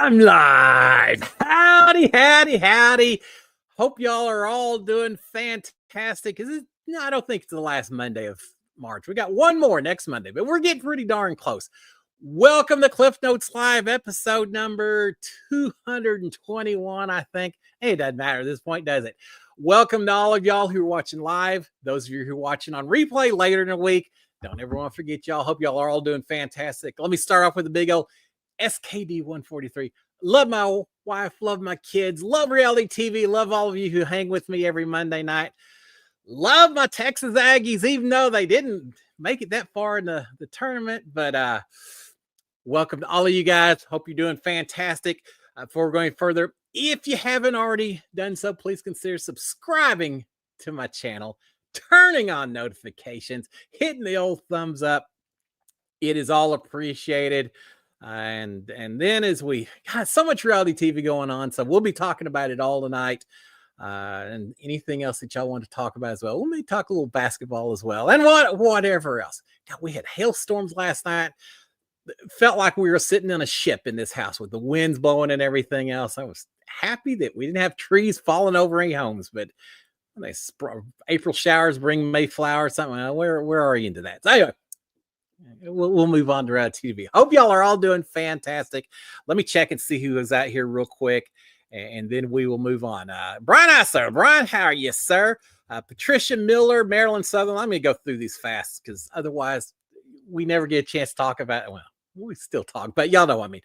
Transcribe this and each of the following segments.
I'm live. Howdy, howdy, howdy. Hope y'all are all doing fantastic. No, I don't think it's the last Monday of March. We got one more next Monday, but we're getting pretty darn close. Welcome to Cliff Notes Live, episode number 221, I think. Hey, it doesn't matter at this point, does it? Welcome to all of y'all who are watching live. Those of you who are watching on replay later in the week, don't ever want to forget y'all. Hope y'all are all doing fantastic. Let me start off with a big old SKD 143. Love my wife, love my kids, love reality TV, love all of you who hang with me every Monday night. Love my Texas Aggies, even though they didn't make it that far in the tournament. But welcome to all of you guys. Hope you're doing fantastic. Before we're going further, if you haven't already done so, please consider subscribing to my channel, turning on notifications, hitting the old thumbs up. It is all appreciated. And then as we got so much reality TV going on, so we'll be talking about it all tonight, and anything else that y'all want to talk about as well. We may talk a little basketball as well, and whatever else. God, we had hailstorms last night. It felt like we were sitting on a ship in this house with the winds blowing and everything else. I was happy that we didn't have trees falling over any homes, but they April showers bring May flowers. Something. Where are you into that? So anyway. We'll move on to TV. Hope y'all are all doing fantastic. Let me check and see who is out here real quick, and then we will move on. Brian Isler. Brian, how are you, sir? Patricia Miller, Maryland Southern. I'm going to go through these fast because otherwise we never get a chance to talk about it. Well, we still talk, but y'all know what I mean.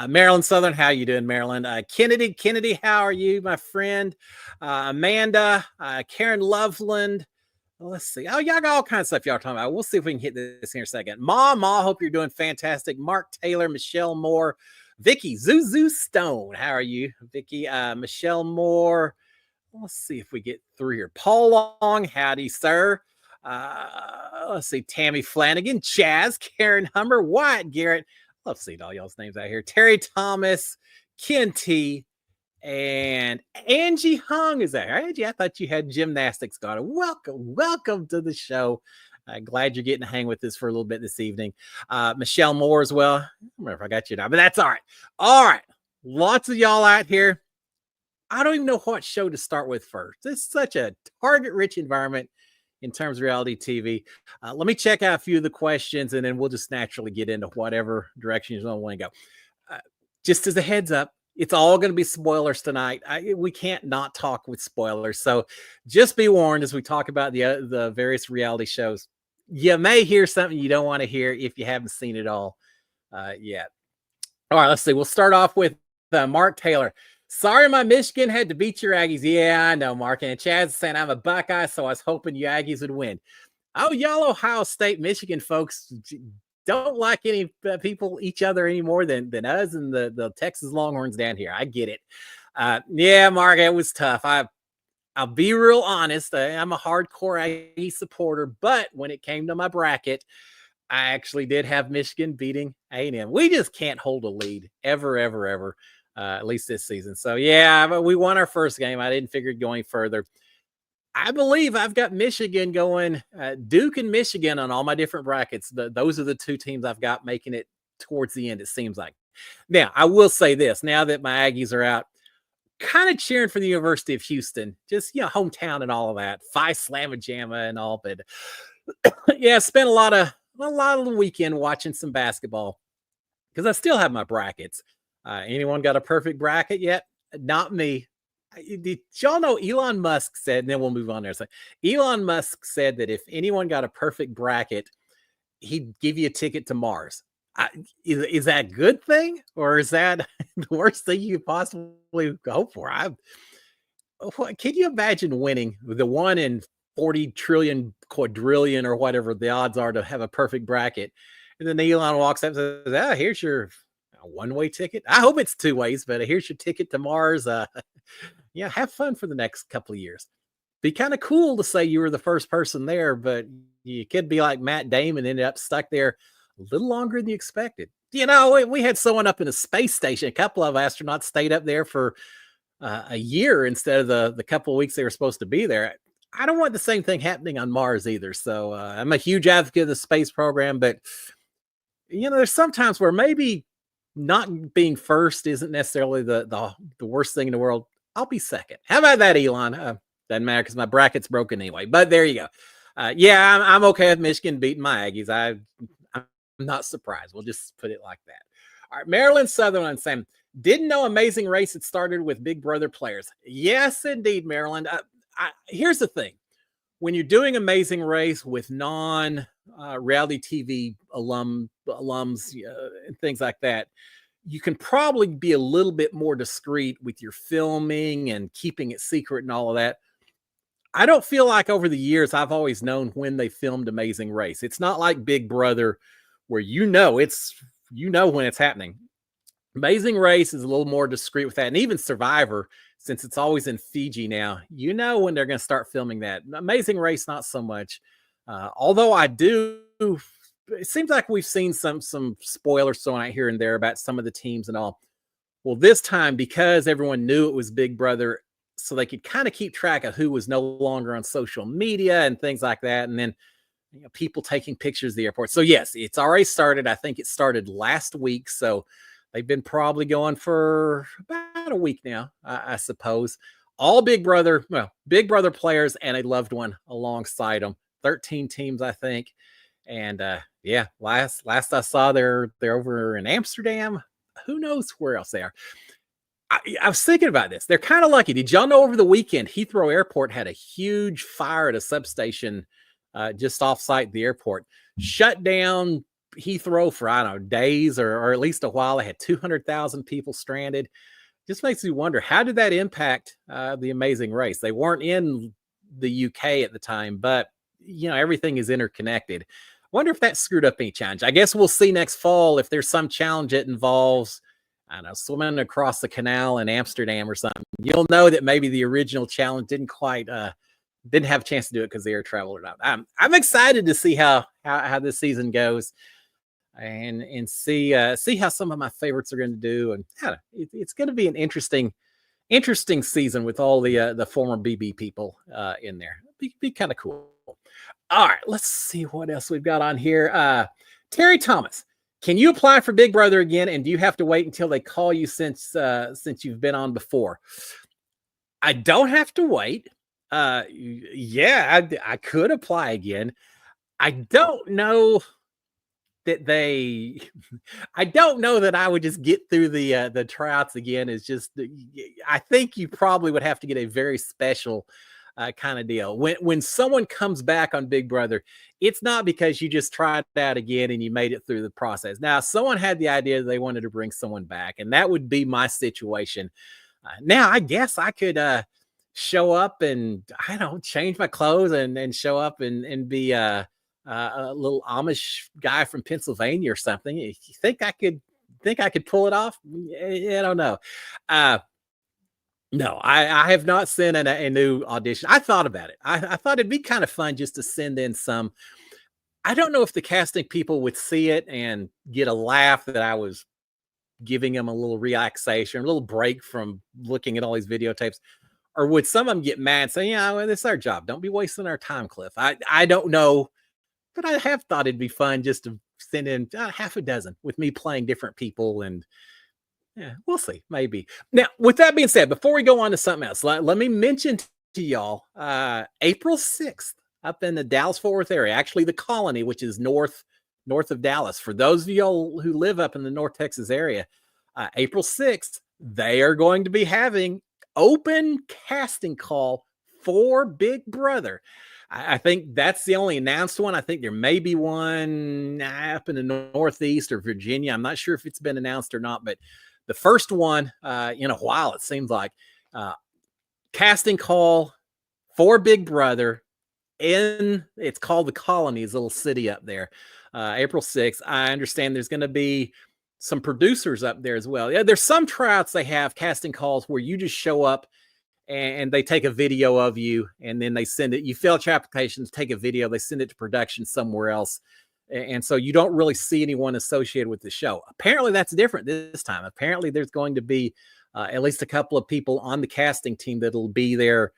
Maryland Southern, how you doing, Maryland? Kennedy, how are you, my friend? Amanda, Karen Loveland. Let's see. Oh, y'all got all kinds of stuff y'all are talking about. We'll see if we can hit this here in a second. Ma, hope you're doing fantastic. Mark Taylor, Michelle Moore, Vicky, Zuzu Stone. How are you, Vicky? Michelle Moore. Let's see if we get through here. Paul Long, howdy, sir. Let's see. Tammy Flanagan, Chaz, Karen Hummer, Wyatt Garrett. Love seeing all y'all's names out here. Terry Thomas, Ken T. And Angie Hung is there. Angie, I thought you had gymnastics going. Welcome to the show. Glad you're getting to hang with us for a little bit this evening. Michelle Moore as well. I don't remember if I got you now, but that's all right. All right. Lots of y'all out here. I don't even know what show to start with first. It's such a target-rich environment in terms of reality TV. Let me check out a few of the questions, and then we'll just naturally get into whatever direction you want to go. Just as a heads up, it's all going to be spoilers tonight. We can't not talk with spoilers. So just be warned as we talk about the various reality shows. You may hear something you don't want to hear if you haven't seen it all yet. All right, let's see. We'll start off with Mark Taylor. Sorry, my Michigan had to beat your Aggies. Yeah, I know, Mark. And Chad's saying I'm a Buckeye, so I was hoping you Aggies would win. Oh, y'all Ohio State, Michigan folks don't like any people each other any more than us and the Texas Longhorns down here. I get it. Yeah, Mark, it was tough. I'll be real honest. I'm a hardcore Aggie supporter, but when it came to my bracket, I actually did have Michigan beating A&M. We just can't hold a lead ever, at least this season. So yeah, but we won our first game. I didn't figure going further. I believe I've got Michigan going, Duke and Michigan on all my different brackets. Those are the two teams I've got making it towards the end, it seems like. Now, I will say this. Now that my Aggies are out, kind of cheering for the University of Houston. Just, hometown and all of that. Phi Slamma Jamma and all. But, yeah, spent a lot of the weekend watching some basketball because I still have my brackets. Anyone got a perfect bracket yet? Not me. Did y'all know Elon Musk said, and then we'll move on there. So Elon Musk said that if anyone got a perfect bracket, he'd give you a ticket to Mars. Is that a good thing, or is that the worst thing you could possibly hope for? Can you imagine winning the 1 in 40 trillion quadrillion or whatever the odds are to have a perfect bracket? And then Elon walks up and says, here's your one-way ticket. I hope it's two ways, but here's your ticket to Mars. Have fun for the next couple of years. Be kind of cool to say you were the first person there, but you could be like Matt Damon, ended up stuck there a little longer than you expected. We had someone up in a space station. A couple of astronauts stayed up there for a year instead of the couple of weeks they were supposed to be there. I don't want the same thing happening on Mars either. So I'm a huge advocate of the space program, but there's sometimes where maybe not being first isn't necessarily the worst thing in the world. I'll be second. How about that, Elon? Doesn't matter because my bracket's broken anyway. But there you go. Yeah, I'm okay with Michigan beating my Aggies. I'm not surprised. We'll just put it like that. All right, Maryland Sutherland saying, didn't know Amazing Race had started with Big Brother players. Yes, indeed, Maryland. Here's the thing. When you're doing Amazing Race with non-reality TV alums and things like that, you can probably be a little bit more discreet with your filming and keeping it secret and all of that. I don't feel like over the years I've always known when they filmed Amazing Race. It's not like Big Brother where when it's happening. Amazing Race is a little more discreet with that. And even Survivor, since it's always in Fiji now, when they're going to start filming that. Amazing Race, not so much. Although it seems like we've seen some spoilers thrown out here and there about some of the teams and all. Well, this time, because everyone knew it was Big Brother, so they could kind of keep track of who was no longer on social media and things like that. And then people taking pictures of the airport. So yes, it's already started. I think it started last week. So they've been probably going for about a week now, I suppose. All Big Brother players and a loved one alongside them. 13 teams, I think. And last I saw, they're over in Amsterdam. Who knows where else they are? I was thinking about this. They're kind of lucky. Did y'all know over the weekend, Heathrow Airport had a huge fire at a substation just off-site the airport. Shut down Heathrow for, I don't know, days or at least a while. They had 200,000 people stranded. Just makes me wonder, how did that impact the Amazing Race? They weren't in the UK at the time, but, everything is interconnected. Wonder if that screwed up any challenge. I guess we'll see next fall if there's some challenge that involves, I don't know, swimming across the canal in Amsterdam or something. You'll know that maybe the original challenge didn't have a chance to do it because the air travel or not. I'm excited to see how this season goes and see how some of my favorites are going to do. And it's going to be an interesting season with all the former BB people in there. Be kind of cool. All right, let's see what else we've got on here. Terry Thomas. Can you apply for Big Brother again? And do you have to wait until they call you since you've been on before? I don't have to wait. I could apply again. I don't know that I don't know that I would just get through the tryouts again. It's just, I think you probably would have to get a very special kind of deal. When someone comes back on Big Brother, it's not because you just tried it out again and you made it through the process. Now, someone had the idea that they wanted to bring someone back, and that would be my situation. Now, I guess I could show up and, I don't know, change my clothes and show up and be a little Amish guy from Pennsylvania or something. You think I could pull it off? I don't know. No, I have not sent a new audition. I thought about it. I thought it'd be kind of fun just to send in some. I don't know if the casting people would see it and get a laugh that I was giving them a little relaxation, a little break from looking at all these videotapes, or would some of them get mad and say, well, this is our job. Don't be wasting our time, Cliff. I don't know, but I have thought it'd be fun just to send in half a dozen with me playing different people, and we'll see, maybe. Now, with that being said, before we go on to something else, let me mention to y'all April 6th up in the Dallas-Fort Worth area, actually the Colony, which is north of Dallas. For those of y'all who live up in the North Texas area, April 6th, they are going to be having open casting call for Big Brother. I think that's the only announced one. I think there may be one up in the Northeast or Virginia. I'm not sure if it's been announced or not, but the first one in a while, it seems like, casting call for Big Brother it's called the Colony, a little city up there, April 6th. I understand there's going to be some producers up there as well. Yeah, there's some tryouts they have casting calls where you just show up and they take a video of you and then they send it. You fill out your applications, take a video, they send it to production somewhere else. And so you don't really see anyone associated with the show. Apparently that's different this time. Apparently there's going to be at least a couple of people on the casting team that'll be there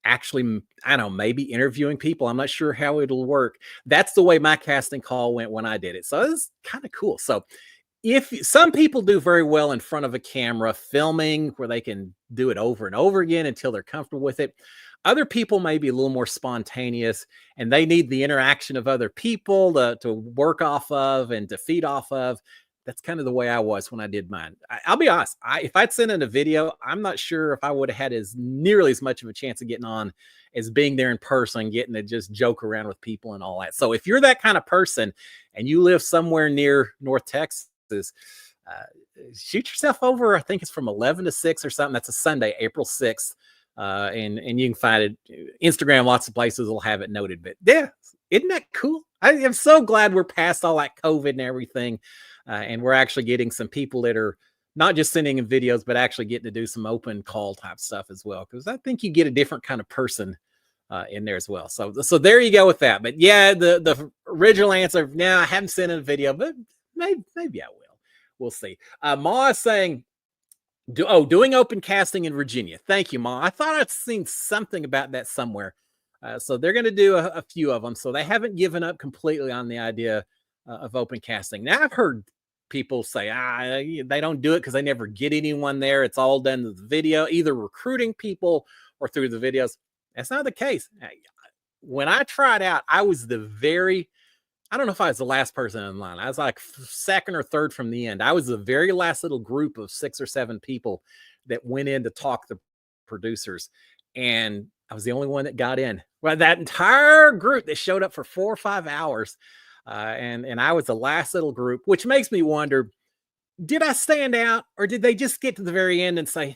actually, I don't know, maybe interviewing people. I'm not sure how it'll work. That's the way my casting call went when I did it. So it's kind of cool. So if some people do very well in front of a camera filming where they can do it over and over again until they're comfortable with it. Other people may be a little more spontaneous and they need the interaction of other people to work off of and to feed off of. That's kind of the way I was when I did mine. I'll be honest. If I'd sent in a video, I'm not sure if I would have had as nearly as much of a chance of getting on as being there in person, getting to just joke around with people and all that. So if you're that kind of person and you live somewhere near North Texas, uh, shoot yourself over. I think it's from 11 to 6 or something. That's a Sunday, April 6th. And you can find it Instagram, lots of places will have it noted. But yeah, isn't that cool? I am so glad we're past all that COVID and everything. And we're actually getting some people that are not just sending in videos, but actually getting to do some open call type stuff as well. Because I think you get a different kind of person in there as well. So there you go with that. But yeah, the original answer, no, I haven't sent in a video, but maybe I will. We'll see. Ma is saying, doing open casting in Virginia. Thank you, Ma. I thought I'd seen something about that somewhere. So they're going to do a few of them. So they haven't given up completely on the idea of open casting. Now, I've heard people say, they don't do it because they never get anyone there. It's all done with the video, either recruiting people or through the videos. That's not the case. When I tried out, I was I don't know if I was the last person in line. I was like second or third from the end. I was the very last little group of 6 or 7 people that went in to talk to producers. And I was the only one that got in. Well, that entire group that showed up for 4 or 5 hours. And I was the last little group, which makes me wonder, did I stand out or did they just get to the very end and say,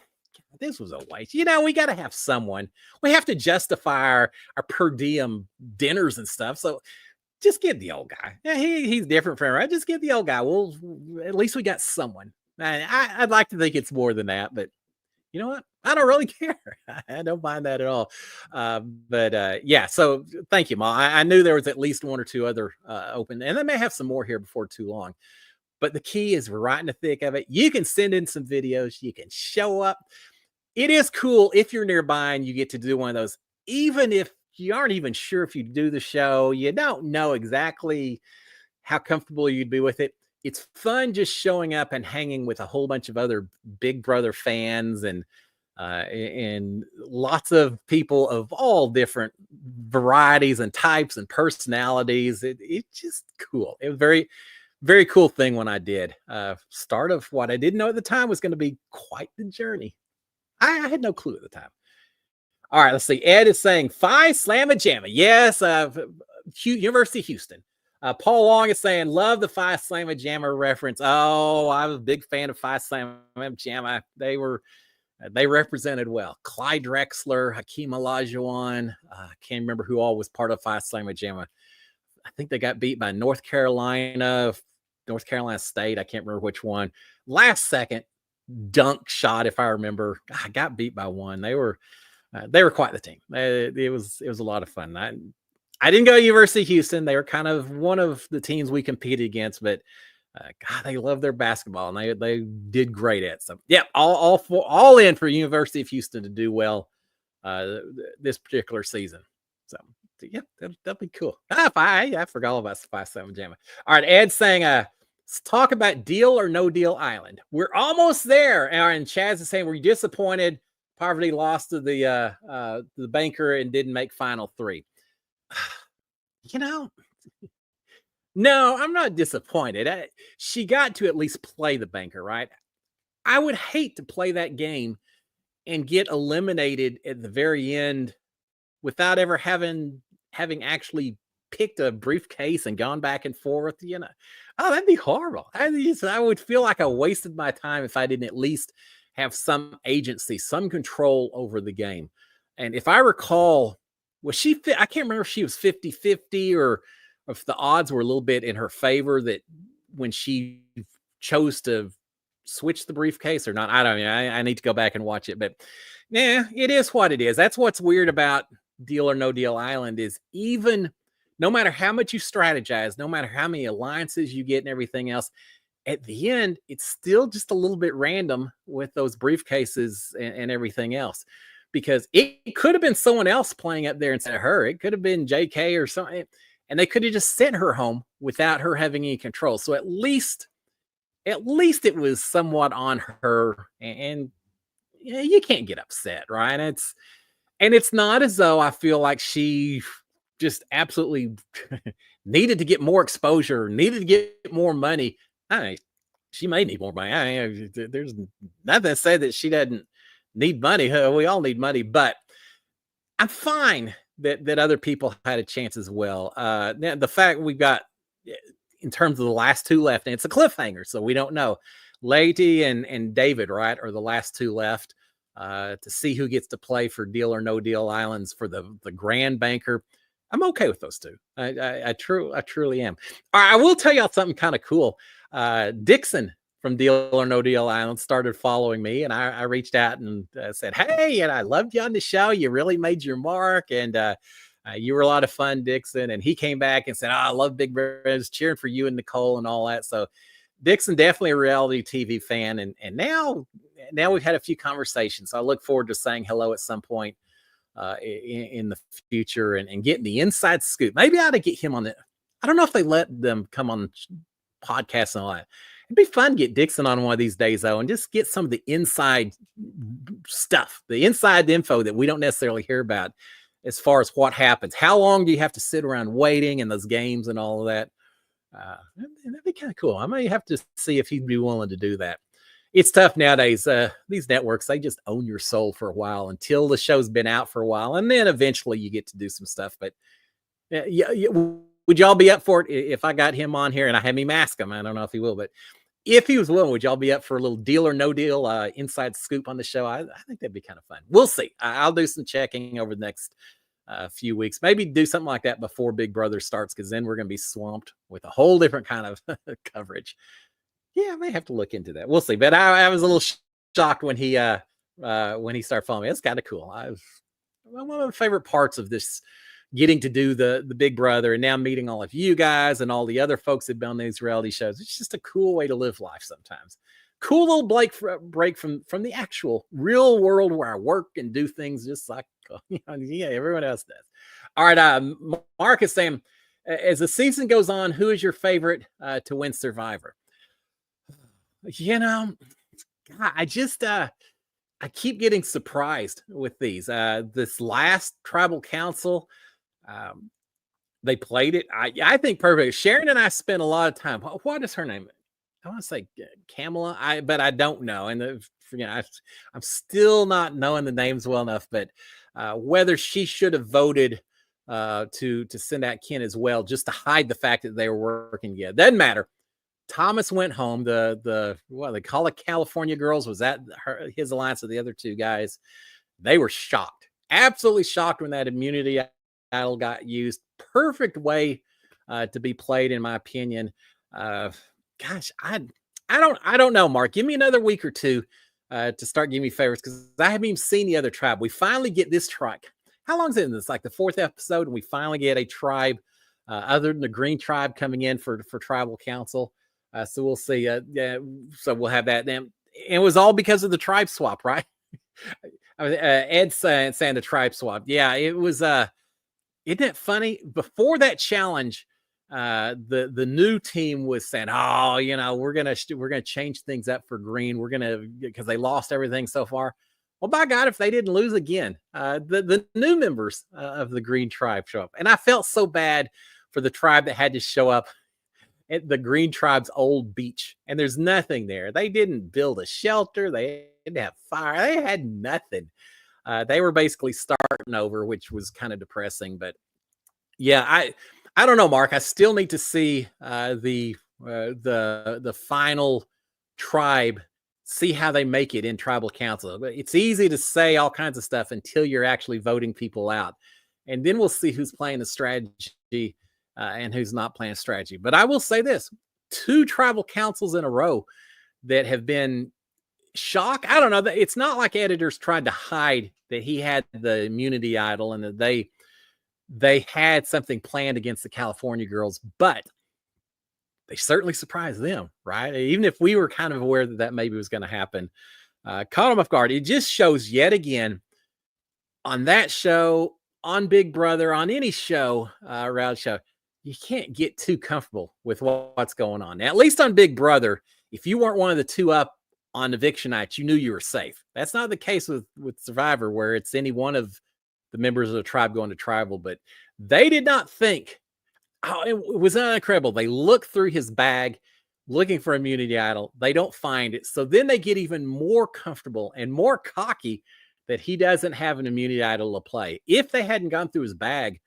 this was a waste? We got to have someone. We have to justify our per diem dinners and stuff. So just get the old guy. Yeah, he's different from right. Just get the old guy. Well, at least we got someone. I'd like to think it's more than that, but you know what? I don't really care. I don't mind that at all. Yeah, so thank you, Ma. I knew there was at least 1 or 2 other open, and they may have some more here before too long. But the key is we're right in the thick of it. You can send in some videos. You can show up. It is cool if you're nearby and you get to do one of those, even if you aren't even sure if you do the show, you don't know exactly how comfortable you'd be with it. It's fun just showing up and hanging with a whole bunch of other Big Brother fans and lots of people of all different varieties and types and personalities. It's just cool. It was very, very cool thing when I did. Start of what I didn't know at the time was going to be quite the journey. I had no clue at the time. All right, let's see. Ed is saying Phi Slamma Jamma. Yes, University of Houston. Paul Long is saying, love the Phi Slamma Jamma reference. Oh, I was a big fan of Phi Slamma Jamma. They represented well. Clyde Drexler, Hakeem Olajuwon. I can't remember who all was part of Phi Slamma Jamma. I think they got beat by North Carolina State. I can't remember which one. Last second dunk shot, if I remember. I got beat by one. They were quite the team. It was a lot of fun. I didn't go to University of Houston. They were kind of one of the teams we competed against, but God, they love their basketball and they did great at it. So yeah, all in for University of Houston to do well this particular season. So yeah, that'll be cool. I forgot all about Phi Slamma Jamma. All right, Ed's saying let's talk about Deal or No Deal Island. We're almost there. And Chaz is saying, were you disappointed Poverty lost to the banker and didn't make final 3? No, I'm not disappointed. She got to at least play the banker, right? I would hate to play that game and get eliminated at the very end without ever having actually picked a briefcase and gone back and forth. Oh, that'd be horrible. I would feel like I wasted my time if I didn't at least have some agency, some control over the game. And if I recall, I can't remember if she was 50-50 or if the odds were a little bit in her favor that when she chose to switch the briefcase or not. I don't know. I need to go back and watch it, but yeah, it is what it is. That's what's weird about Deal or No Deal Island is even no matter how much you strategize, no matter how many alliances you get and everything else, at the end, it's still just a little bit random with those briefcases and everything else, because it could have been someone else playing up there instead of her. It could have been JK or something, and they could have just sent her home without her having any control. So at least at least it was somewhat on her, and yeah, you can't get upset, right? And it's not as though I feel like she just absolutely needed to get more exposure, needed to get more money. I mean, she may need more money. There's nothing to say that she doesn't need money. We all need money, but I'm fine that other people had a chance as well. Now the fact we've got in terms of the last two left, and it's a cliffhanger, so we don't know. Lady and David, right, are the last two left to see who gets to play for Deal or No Deal Islands for the Grand Banker. I'm okay with those two. I truly am. All right, I will tell y'all something kind of cool. Dixon from Deal or No Deal Island started following me, and I reached out and said, "Hey, and I loved you on the show. You really made your mark, and you were a lot of fun, Dixon." And he came back and said, "Oh, I love Big Brothers, cheering for you and Nicole and all that." So Dixon definitely a reality TV fan, and now we've had a few conversations. So I look forward to saying hello at some point in the future and getting the inside scoop. Maybe I ought to get him on the. I don't know if they let them come on podcasts and all that. It'd be fun to get Dixon on one of these days, though, and just get some of the inside stuff, the inside info that we don't necessarily hear about as far as what happens. How long do you have to sit around waiting in those games and all of that? That'd be kind of cool. I may have to see if he'd be willing to do that. It's tough nowadays. These networks, they just own your soul for a while until the show's been out for a while, and then eventually you get to do some stuff. But yeah, would y'all be up for it if I got him on here and I had me mask him? I don't know if he will, but if he was willing, would y'all be up for a little Deal or No Deal inside scoop on the show? I think that'd be kind of fun. We'll see. I'll do some checking over the next few weeks. Maybe do something like that before Big Brother starts, because then we're going to be swamped with a whole different kind of coverage. Yeah, I may have to look into that. We'll see. But I was a little shocked when he started following me. It's kind of cool. One of the favorite parts of this, getting to do the Big Brother and now meeting all of you guys and all the other folks that have been on these reality shows. It's just a cool way to live life sometimes. Cool little break from the actual real world where I work and do things just like yeah, everyone else does. All right, Mark is saying, as the season goes on, who is your favorite to win Survivor? God, I keep getting surprised with these. This last tribal council, they played it. I think perfect. Sharon and I spent a lot of time. What is her name? I want to say Kamala, but I don't know. And I'm still not knowing the names well enough. But whether she should have voted to send out Ken as well, just to hide the fact that they were working together, doesn't matter. Thomas went home. What they call it, California girls, was that his alliance with the other two guys? They were shocked, absolutely shocked when that immunity idol got used. Perfect way to be played, in my opinion. Gosh, I don't know, Mark. Give me another week or two to start giving me favorites, because I haven't even seen the other tribe. We finally get this tribe. How long is it in this? Like the fourth episode, and we finally get a tribe other than the Green Tribe coming in for tribal council. So we'll see. So we'll have that then. And it was all because of the tribe swap, right? Ed saying the tribe swap. Yeah, it was. Isn't it funny? Before that challenge, the new team was saying, "Oh, we're gonna change things up for Green. Because they lost everything so far." Well, by God, if they didn't lose again, the new members of the Green Tribe show up, and I felt so bad for the tribe that had to show up at the Green Tribe's old beach, and there's nothing there. They didn't build a shelter. They didn't have fire. They had nothing. They were basically starting over, which was kind of depressing. But yeah, I don't know, Mark. I still need to see the final tribe, see how they make it in tribal council. It's easy to say all kinds of stuff until you're actually voting people out, and then we'll see who's playing the strategy and who's not playing strategy. But I will say this: 2 tribal councils in a row that have been shock. I don't know. It's not like editors tried to hide that he had the immunity idol and that they had something planned against the California girls, but they certainly surprised them, right? Even if we were kind of aware that maybe was going to happen, caught them off guard. It just shows yet again on that show, on Big Brother, on any show, reality show, you can't get too comfortable with what's going on. Now, at least on Big Brother, if you weren't one of the two up on eviction night, you knew you were safe. That's not the case with Survivor, where it's any one of the members of the tribe going to tribal. But they did not think. Oh, it was incredible. They look through his bag looking for immunity idol. They don't find it. So then they get even more comfortable and more cocky that he doesn't have an immunity idol to play. If they hadn't gone through his bag,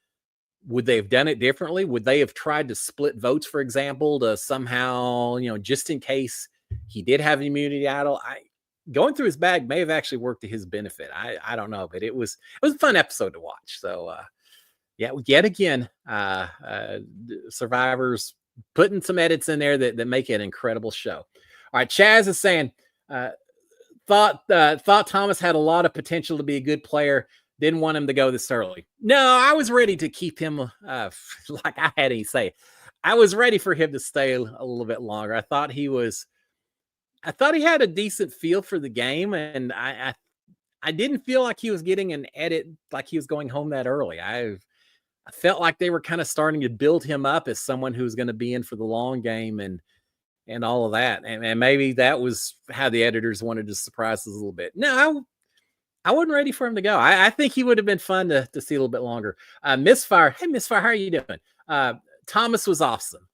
would they have done it differently? Would they have tried to split votes, for example, to somehow, just in case he did have an immunity idol? Going through his bag may have actually worked to his benefit. I don't know, but it was a fun episode to watch. So yeah, yet again, Survivor's putting some edits in there that make it an incredible show. All right, Chaz is saying, thought Thomas had a lot of potential to be a good player. Didn't want him to go this early. No, I was ready to keep him, like I had to say. I was ready for him to stay a little bit longer. I thought he had a decent feel for the game, and I didn't feel like he was getting an edit, like he was going home that early. I felt like they were kind of starting to build him up as someone who's going to be in for the long game and all of that. And maybe that was how the editors wanted to surprise us a little bit. No, I wasn't ready for him to go. I think he would have been fun to see a little bit longer. Misfire. Hey, Misfire, how are you doing? Thomas was awesome.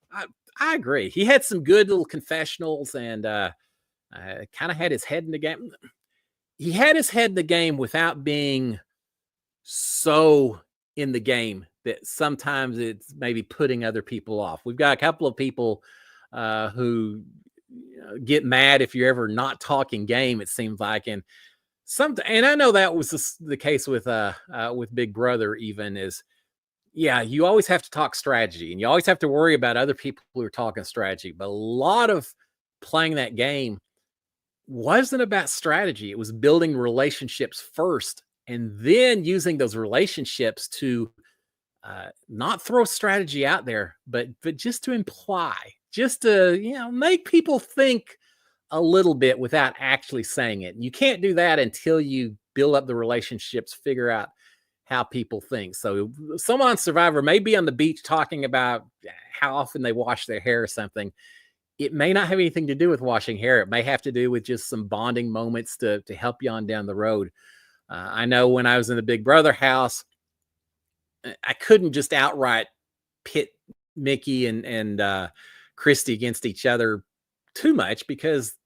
I agree. He had some good little confessionals and kind of had his head in the game. He had his head in the game without being so in the game that sometimes it's maybe putting other people off. We've got a couple of people who get mad if you're ever not talking game, it seems like. And I know that was the case with Big Brother even is, yeah, you always have to talk strategy and you always have to worry about other people who are talking strategy. But a lot of playing that game wasn't about strategy. It was building relationships first and then using those relationships to not throw strategy out there, but just to imply, just to, make people think a little bit without actually saying it. You can't do that until you build up the relationships, figure out how people think. So someone on Survivor may be on the beach talking about how often they wash their hair or something. It may not have anything to do with washing hair. It may have to do with just some bonding moments to help you on down the road. I know when I was in the Big Brother house, I couldn't just outright pit Mickey and Christy against each other too much because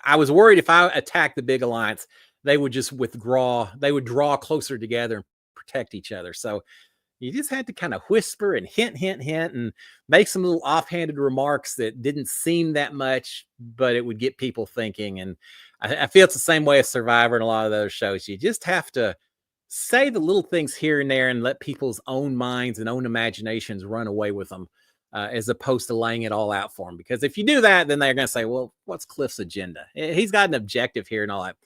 I was worried if I attacked the big alliance, they would just withdraw. They would draw closer together and protect each other. So you just had to kind of whisper and hint, and make some little offhanded remarks that didn't seem that much, but it would get people thinking. And I feel it's the same way as Survivor and a lot of those shows. You just have to say the little things here and there and let people's own minds and own imaginations run away with them, as opposed to laying it all out for them. Because if you do that, then they're going to say, well, what's Cliff's agenda? He's got an objective here and all that.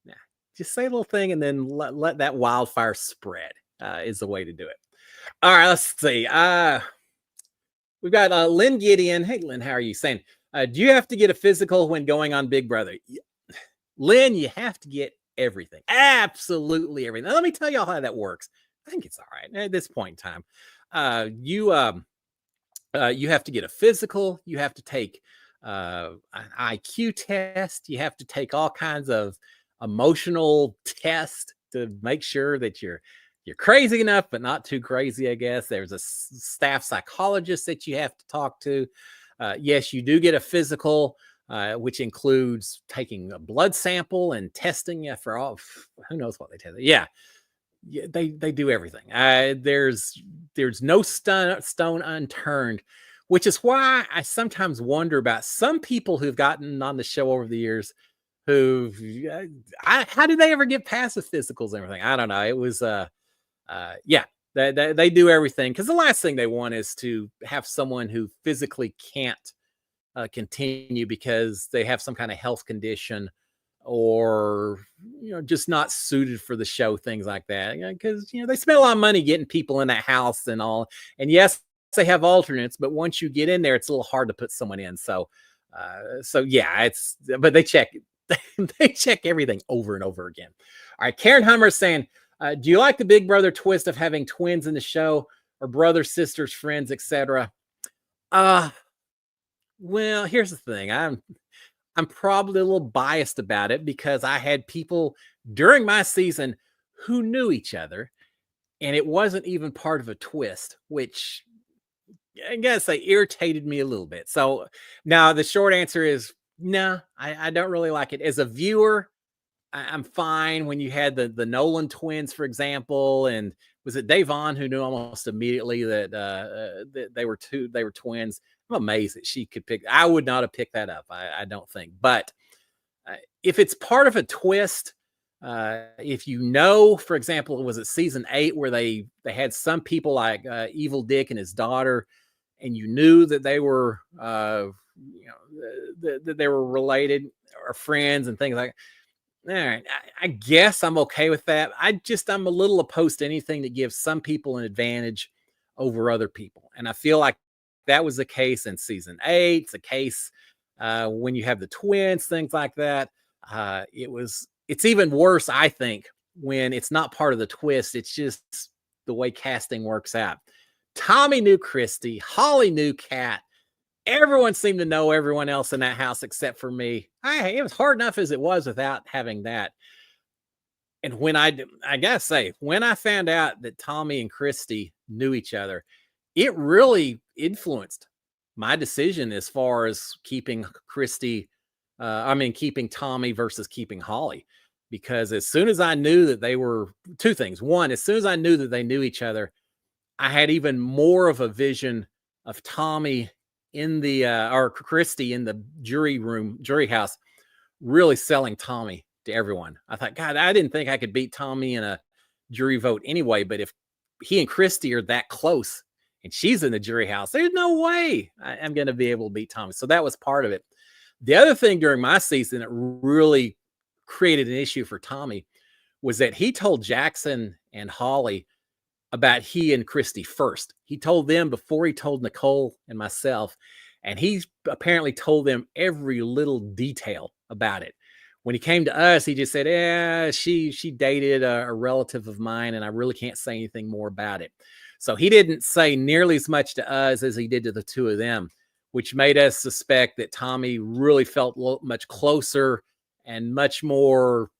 Nah, just say a little thing and then let that wildfire spread is the way to do it. All right, let's see. We've got Lynn Gideon. Hey, Lynn, how are you? Saying, do you have to get a physical when going on Big Brother? Lynn, you have to get everything. Absolutely everything. Now, let me tell y'all how that works. I think it's all right at this point in time. You have to get a physical. You have to take an IQ test. You have to take all kinds of emotional tests to make sure that you're crazy enough, but not too crazy, I guess. There's a staff psychologist that you have to talk to. Yes, you do get a physical, which includes taking a blood sample and testing you for all, who knows what they test. Yeah, they do everything. There's no stone unturned, which is why I sometimes wonder about some people who've gotten on the show over the years how did they ever get past the physicals and everything? I don't know. It was, yeah, they do everything because the last thing they want is to have someone who physically can't continue because they have some kind of health condition or just not suited for the show, things like that. Because they spend a lot of money getting people in that house and all. And yes, they have alternates, but once you get in there, it's a little hard to put someone in. So yeah, but they check they check everything over and over again. All right, Karen Hummer is saying, do you like the Big Brother twist of having twins in the show or brothers, sisters, friends, etc.? Well, here's the thing. I'm I'm probably a little biased about it because I had people during my season who knew each other, and it wasn't even part of a twist, which I guess they irritated me a little bit. So now the short answer is no, I don't really like it. As a viewer, I'm fine when you had the Nolan twins, for example, and was it Davon who knew almost immediately that they were twins? I'm amazed that she could pick. I would not have picked that up. I don't think. But if it's part of a twist, if you know, for example, was it season 8 where they had some people like Evil Dick and his daughter, and you knew that they were that they were related or friends and things like. All right, I guess I'm okay with that. I'm a little opposed to anything that gives some people an advantage over other people, and I feel like that was the case in season 8. It's a case when you have the twins, things like that. It's even worse, I think, when it's not part of the twist. It's just the way casting works out. Tommy knew Christy, Holly knew Kat. Everyone seemed to know everyone else in that house except for me. It was hard enough as it was without having that. And when I gotta say, when I found out that Tommy and Christy knew each other, it really influenced my decision as far as keeping keeping Tommy versus keeping Holly. Because as soon as I knew that they were two things. One, as soon as I knew that they knew each other, I had even more of a vision of Tommy in the or Christy in the jury house, really selling Tommy to everyone. I thought, God, I didn't think I could beat Tommy in a jury vote anyway. But if he and Christy are that close and she's in the jury house, there's no way I'm going to be able to beat Tommy. So that was part of it. The other thing during my season that really created an issue for Tommy was that he told Jackson and Holly about he and Christy first. He told them before he told Nicole and myself, and he apparently told them every little detail about it. When he came to us, he just said, "Yeah, she dated a relative of mine, and I really can't say anything more about it." So he didn't say nearly as much to us as he did to the two of them, which made us suspect that Tommy really felt much closer and much more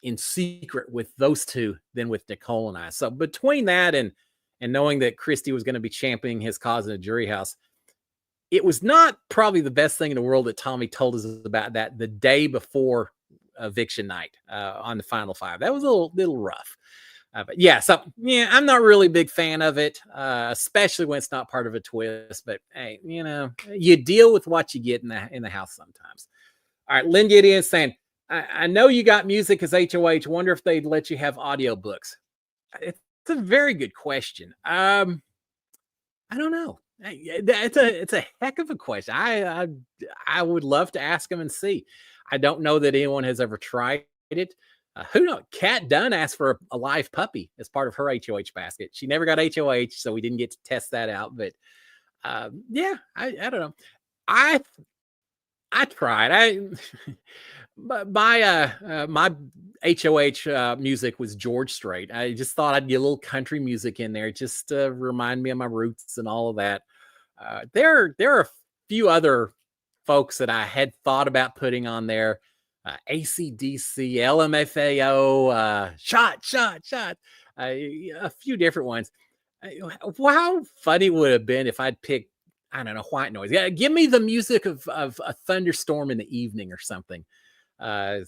in secret with those two than with Nicole and I. So between that and knowing that Christy was going to be championing his cause in a jury house, it was not probably the best thing in the world that Tommy told us about that the day before eviction night on the final 5. That was a little rough. But yeah, I'm not really a big fan of it, especially when it's not part of a twist. But hey, you deal with what you get in the house sometimes. All right, Lynn Gideon saying, I know you got music as HOH. Wonder if they'd let you have audiobooks. It's a very good question. I don't know. It's a heck of a question. I would love to ask them and see. I don't know that anyone has ever tried it. Who knows? Kat Dunn asked for a live puppy as part of her HOH basket. She never got HOH, so we didn't get to test that out. But I don't know. I tried. My HOH music was George Strait. I just thought I'd get a little country music in there, just to remind me of my roots and all of that. There are a few other folks that I had thought about putting on there. AC/DC, LMFAO, shot. A few different ones. How funny would it have been if I'd picked, I don't know, white noise. Yeah, give me the music of a thunderstorm in the evening or something. I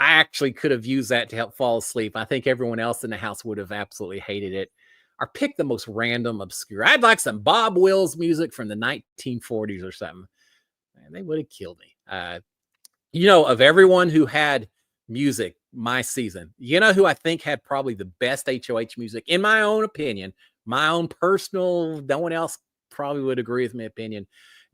actually could have used that to help fall asleep. I think everyone else in the house would have absolutely hated it. Or pick the most random, obscure. I'd like some Bob Wills music from the 1940s or something. Man, they would have killed me. Of everyone who had music my season, who I think had probably the best HOH music, in my own opinion, my own personal, no one else probably would agree with my opinion.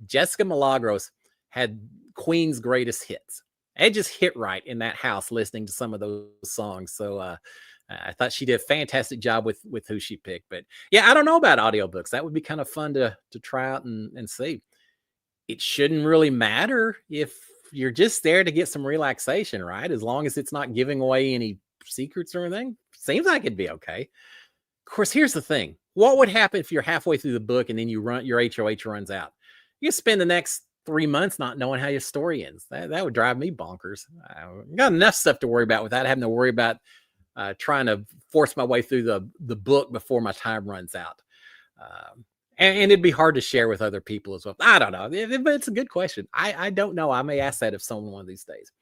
Jessica Milagros had Queen's greatest hits. It just hit right in that house listening to some of those songs. So I thought she did a fantastic job with who she picked. But yeah, I don't know about audiobooks. That would be kind of fun to try out and see. It shouldn't really matter if you're just there to get some relaxation, right? As long as it's not giving away any secrets or anything, seems like it'd be okay. Of course, here's the thing. What would happen if you're halfway through the book and then your HOH runs out? You spend the next 3 months not knowing how your story ends. That would drive me bonkers. I got enough stuff to worry about without having to worry about trying to force my way through the book before my time runs out. And it'd be hard to share with other people as well. I don't know, but it's a good question. I don't know. I may ask that of someone one of these days.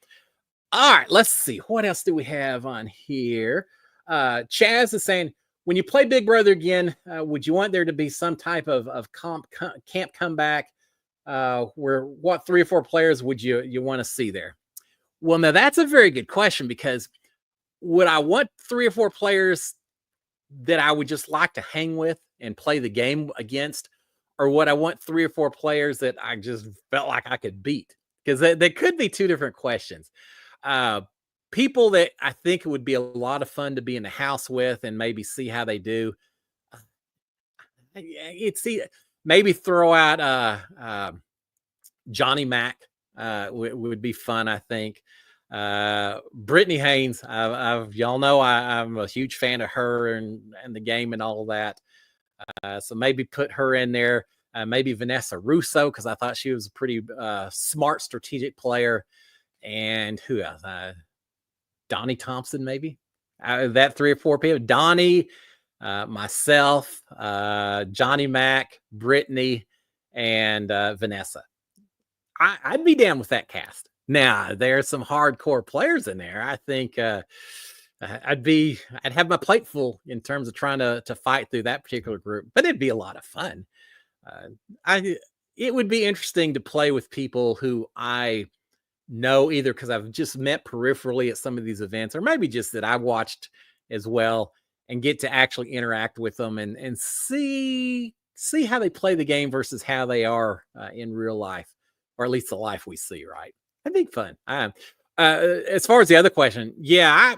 All right, let's see. What else do we have on here? Chaz is saying, when you play Big Brother again, would you want there to be some type of camp comeback? Where what 3 or 4 players would you want to see there? Well, now that's a very good question, because would I want 3 or 4 players that I would just like to hang with and play the game against, or would I want 3 or 4 players that I just felt like I could beat? Because they could be 2 different questions. People that I think it would be a lot of fun to be in the house with and maybe see how they do. Maybe throw out Johnny Mac would be fun, I think. Brittany Haynes, y'all know I'm a huge fan of her and the game and all of that. So maybe put her in there. Maybe Vanessa Russo, because I thought she was a pretty smart, strategic player. And who else? Donnie Thompson, maybe. That 3 or 4 people. Donnie, myself, Johnny Mac, Brittany, and Vanessa. I'd be down with that cast. Now, there's some hardcore players in there. I think I'd have my plate full in terms of trying to fight through that particular group, but it'd be a lot of fun. It would be interesting to play with people who I know, either because I've just met peripherally at some of these events, or maybe just that I watched as well, and get to actually interact with them and see how they play the game versus how they are in real life, or at least the life we see, right? I think fun. As far as the other question, yeah,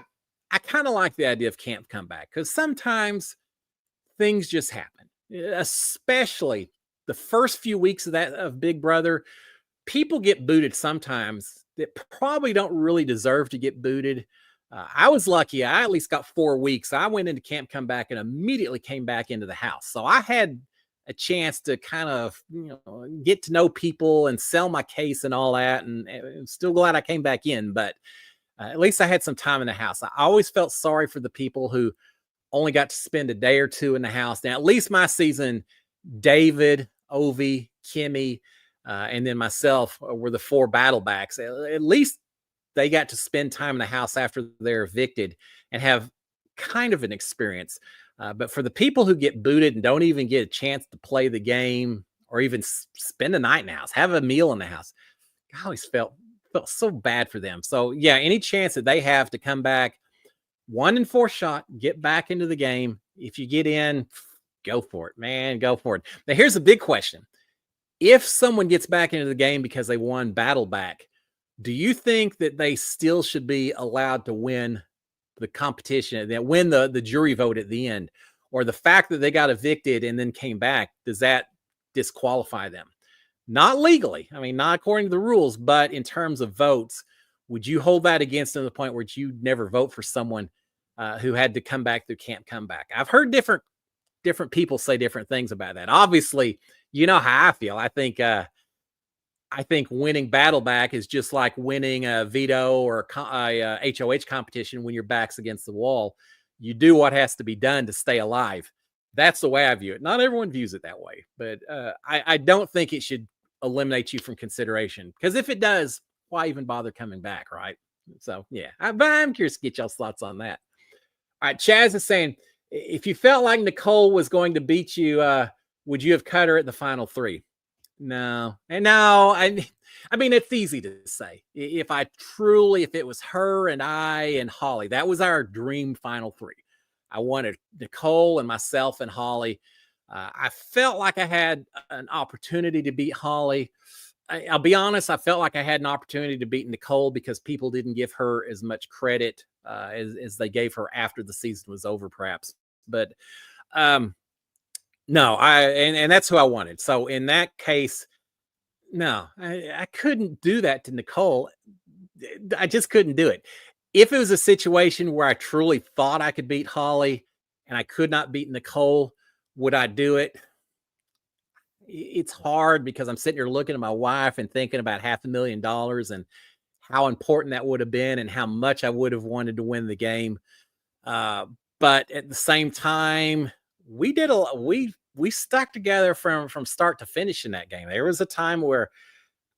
I kind of like the idea of camp comeback, because sometimes things just happen, especially the first few weeks of Big Brother. People get booted sometimes that probably don't really deserve to get booted. I was lucky. I at least got 4 weeks. I went into camp comeback and immediately came back into the house. So I had a chance to kind of get to know people and sell my case and all that. And I'm still glad I came back in, but at least I had some time in the house. I always felt sorry for the people who only got to spend a day or 2 in the house. Now, at least my season, David, Ovi, Kimmy, and then myself were the 4 battle backs. At least they got to spend time in the house after they're evicted and have kind of an experience. But for the people who get booted and don't even get a chance to play the game or even spend the night in the house, have a meal in the house, I always felt so bad for them. So yeah, any chance that they have to come back, 1 in 4 shot, get back into the game. If you get in, go for it, man, go for it. Now here's a big question. If someone gets back into the game because they won battle back, do you think that they still should be allowed to win the competition, that win the jury vote at the end? Or the fact that they got evicted and then came back, does that disqualify them? Not legally, I mean, not according to the rules, but in terms of votes, would you hold that against them to the point where you'd never vote for someone who had to come back through camp comeback? I've heard different people say different things about that. Obviously, you know how I feel. I think winning battle back is just like winning a veto or a HOH competition when your back's against the wall. You do what has to be done to stay alive. That's the way I view it. Not everyone views it that way, but I don't think it should eliminate you from consideration, because if it does, why even bother coming back, right? So yeah, I'm curious to get y'all's thoughts on that. All right, Chaz is saying, if you felt like Nicole was going to beat you, would you have cut her at the final 3? No. And no, I mean, it's easy to say. If it was her and I and Holly, that was our dream final 3. I wanted Nicole and myself and Holly. I felt like I had an opportunity to beat Holly. I'll be honest, I felt like I had an opportunity to beat Nicole because people didn't give her as much credit as they gave her after the season was over, perhaps. But no, and that's who I wanted. So in that case, no, I couldn't do that to Nicole. I just couldn't do it. If it was a situation where I truly thought I could beat Holly and I could not beat Nicole, would I do it? it's hard because I'm sitting here looking at my wife and thinking about $500,000 and how important that would have been and how much I would have wanted to win the game. Uh, but at the same time, we did a lot. We stuck together from start to finish in that game. There was a time where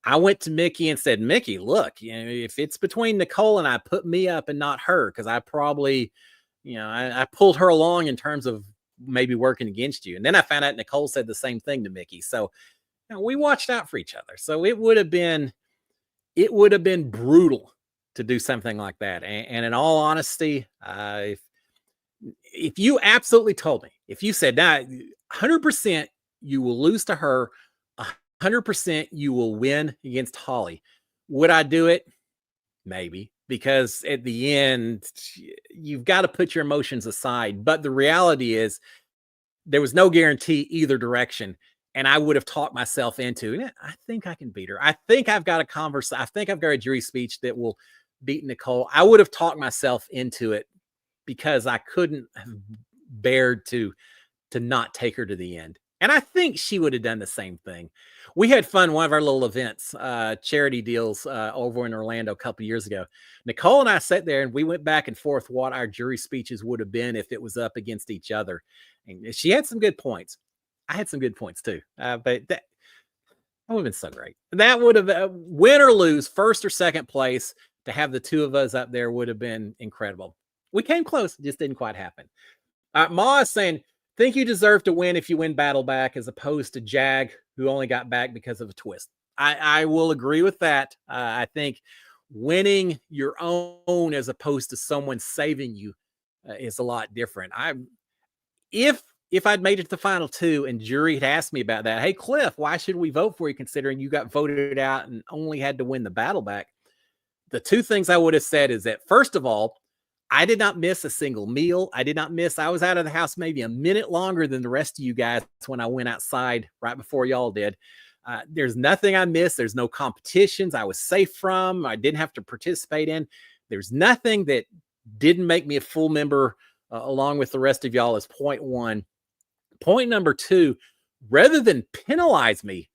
I went to Mickey and said, Mickey, look, if it's between Nicole and I, put me up and not her, because I probably, I pulled her along in terms of maybe working against you. And then I found out Nicole said the same thing to Mickey. So we watched out for each other. So it would have been brutal to do something like that. And in all honesty, if you absolutely told me, if you said, nah, 100% you will lose to her, 100% you will win against Holly, would I do it? Maybe, because at the end, you've got to put your emotions aside. But the reality is, there was no guarantee either direction. And I would have talked myself into, I think I can beat her. I think I've got a conversation. I think I've got a jury speech that will beat Nicole. I would have talked myself into it because I couldn't have bared to not take her to the end. And I think she would have done the same thing. We had fun. One of our little events, charity deals over in Orlando a couple years ago. Nicole and I sat there and we went back and forth what our jury speeches would have been if it was up against each other. And she had some good points. I had some good points too. But that would have been so great. That would have, win or lose, first or second place, to have the two of us up there would have been incredible. We came close. It just didn't quite happen. Ma is saying, think you deserve to win if you win battle back, as opposed to Jag, who only got back because of a twist. I will agree with that. I think winning your own as opposed to someone saving you is a lot different. If I'd made it to the final two and jury had asked me about that, hey, Cliff, why should we vote for you considering you got voted out and only had to win the battle back? The two things I would have said is that, first of all, I did not miss a single meal. I was out of the house maybe a minute longer than the rest of you guys when I went outside right before y'all did. There's nothing I missed. There's no competitions I was safe from. I didn't have to participate in. There's nothing that didn't make me a full member along with the rest of y'all, is point one. Point number two, rather than penalize me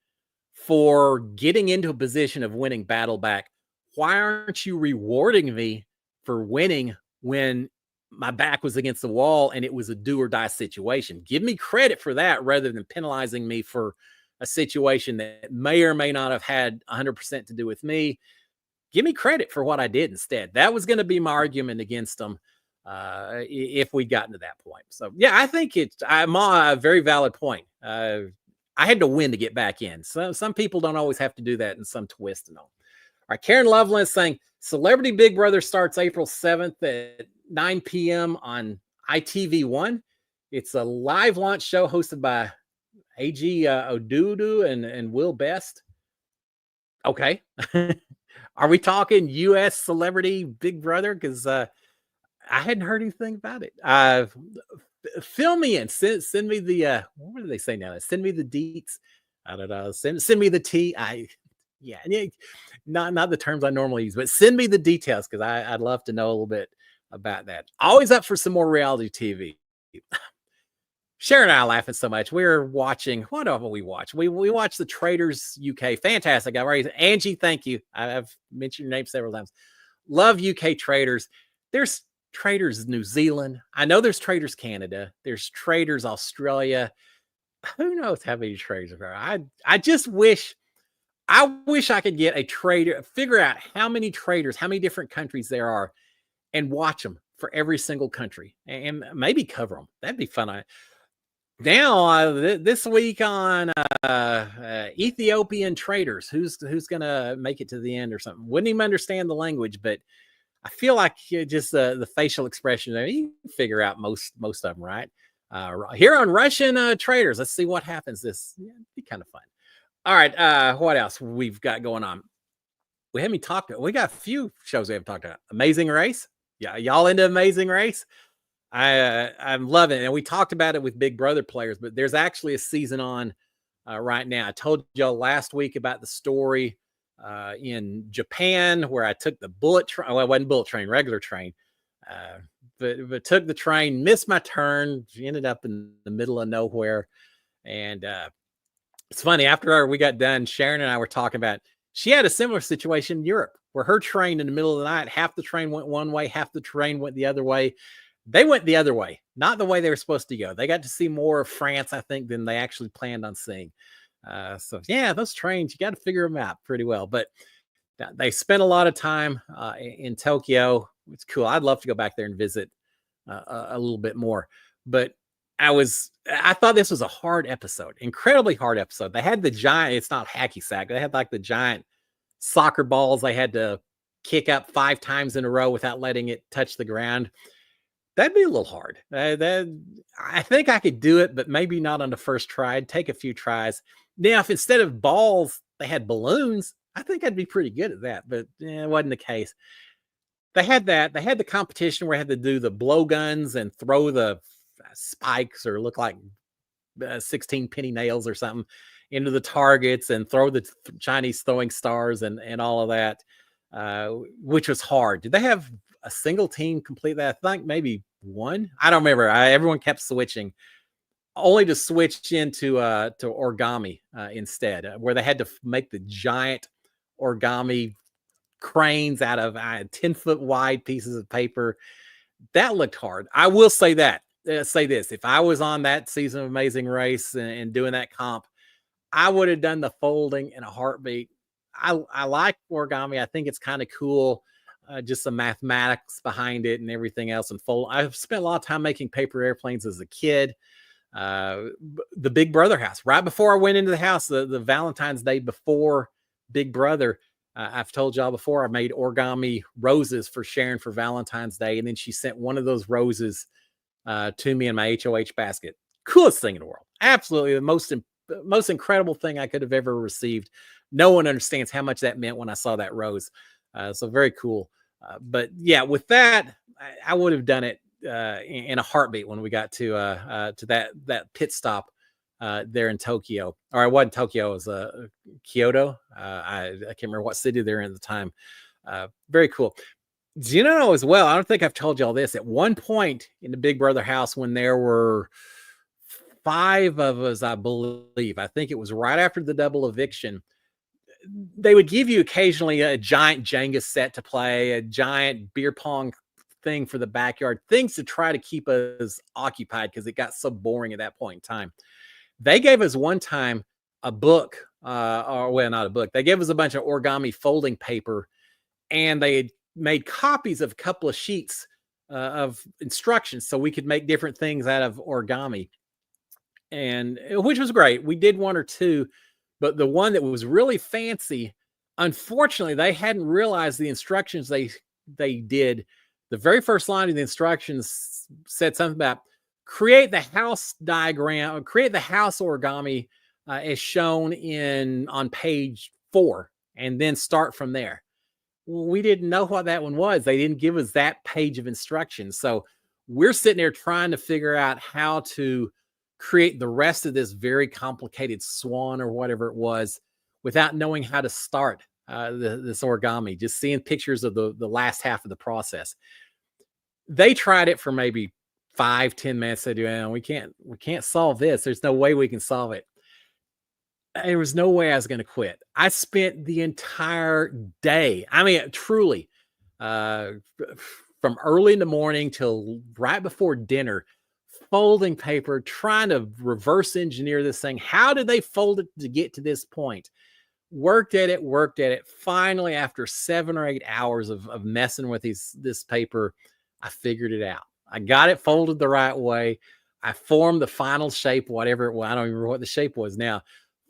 for getting into a position of winning battle back, why aren't you rewarding me for winning when my back was against the wall and it was a do or die situation? Give me credit for that rather than penalizing me for a situation that may or may not have had 100% to do with me. Give me credit for what I did instead. That was going to be my argument against them if we'd gotten to that point. So, yeah, I think I'm a very valid point. I had to win to get back in. So some people don't always have to do that in some twist and all. All right, Karen Loveland is saying, Celebrity Big Brother starts April 7th at 9 p.m. on ITV1. It's a live launch show hosted by A.G. Odudu and Will Best. Okay. Are we talking U.S. Celebrity Big Brother? Because I hadn't heard anything about it. Fill me in. Send me the, what do they say now? Send me the deets. I don't know. Send me the tea. Yeah, not the terms I normally use, but send me the details because I'd love to know a little bit about that. Always up for some more reality TV. Sharon and I are laughing so much. We're watching, what have we watched? We watched The Traitors UK. Fantastic. Angie, thank you. I've mentioned your name several times. Love UK Traitors. There's Traitors New Zealand. I know there's Traitors Canada. There's Traitors Australia. Who knows how many traitors there are? I just wish I could get a traitor, figure out how many traitors, how many different countries there are, and watch them for every single country and maybe cover them. That'd be fun. Now, this week on Ethiopian traitors, who's going to make it to the end or something? Wouldn't even understand the language, but I feel like just the facial expression there, you can figure out most of them, right? Here on Russian traitors, let's see what happens. It'd be kind of fun. All right, what else we've got going on? We got a few shows we haven't talked about. Amazing Race. Yeah, y'all into Amazing Race? I'm loving it. And we talked about it with Big Brother players, but there's actually a season on right now. I told y'all last week about the story in Japan where I took the bullet train. Well, it wasn't bullet train, regular train. But took the train, missed my turn, ended up in the middle of nowhere. And It's funny, after we got done, Sharon and I were talking about, she had a similar situation in Europe where her train in the middle of the night, half the train went one way, half the train went the other way. They went the other way, not the way they were supposed to go. They got to see more of France, I think, than they actually planned on seeing. So yeah, those trains, you got to figure them out pretty well. But they spent a lot of time in Tokyo. It's cool. I'd love to go back there and visit a little bit more. But I thought this was a hard episode, incredibly hard episode. They had the giant, it's not hacky sack. They had like the giant soccer balls they had to kick up 5 times in a row without letting it touch the ground. That'd be a little hard. I think I could do it, but maybe not on the first try. It'd take a few tries. Now, if instead of balls, they had balloons, I think I'd be pretty good at that, but it wasn't the case. They had that. They had the competition where I had to do the blowguns and throw the spikes or look like 16 penny nails or something into the targets and throw the Chinese throwing stars and all of that, which was hard. Did they have a single team complete that? I think maybe one. I don't remember. Everyone kept switching, only to switch into to origami instead, where they had to make the giant origami cranes out of 10-foot wide pieces of paper. That looked hard. I will say that. Say this: if I was on that season of Amazing Race and doing that comp, I would have done the folding in a heartbeat. I like origami. I think it's kind of cool. Just some mathematics behind it and everything else. And fold. I've spent a lot of time making paper airplanes as a kid. The Big Brother house. Right before I went into the house, the Valentine's Day before Big Brother, I've told y'all before, I made origami roses for Sharon for Valentine's Day. And then she sent one of those roses to me in my HOH basket. Coolest thing in the world. Absolutely the most incredible thing I could have ever received. No one understands how much that meant when I saw that rose. So very cool. But yeah, with that, I would have done it in a heartbeat when we got to that pit stop there in Tokyo. Or it wasn't Tokyo, it was Kyoto. I can't remember what city they're in at the time. Very cool. Do you know as well? I don't think I've told y'all this. At one point in the Big Brother house, when there were 5 of us, I believe, I think it was right after the double eviction, they would give you occasionally a giant Jenga set to play, a giant beer pong thing for the backyard, things to try to keep us occupied because it got so boring at that point in time. They gave us one time a book, or well, not a book. They gave us a bunch of origami folding paper, and they had made copies of a couple of sheets of instructions so we could make different things out of origami, and which was great. We did 1 or 2, but the one that was really fancy, unfortunately, they hadn't realized the instructions they did. The very first line of the instructions said something about create the house diagram, or create the house origami as shown on page 4, and then start from there. Well, we didn't know what that one was. They didn't give us that page of instructions. So we're sitting there trying to figure out how to create the rest of this very complicated swan or whatever it was without knowing how to start this origami, just seeing pictures of the last half of the process. They tried it for maybe 5-10 minutes. They do, we can't solve this. There's no way we can solve it. There was no way I was going to quit. I spent the entire day, I mean, truly, from early in the morning till right before dinner, folding paper, trying to reverse engineer this thing. How did they fold it to get to this point? Worked at it. Finally, after 7 or 8 hours of messing with this paper, I figured it out. I got it folded the right way. I formed the final shape, whatever it was. I don't remember what the shape was now.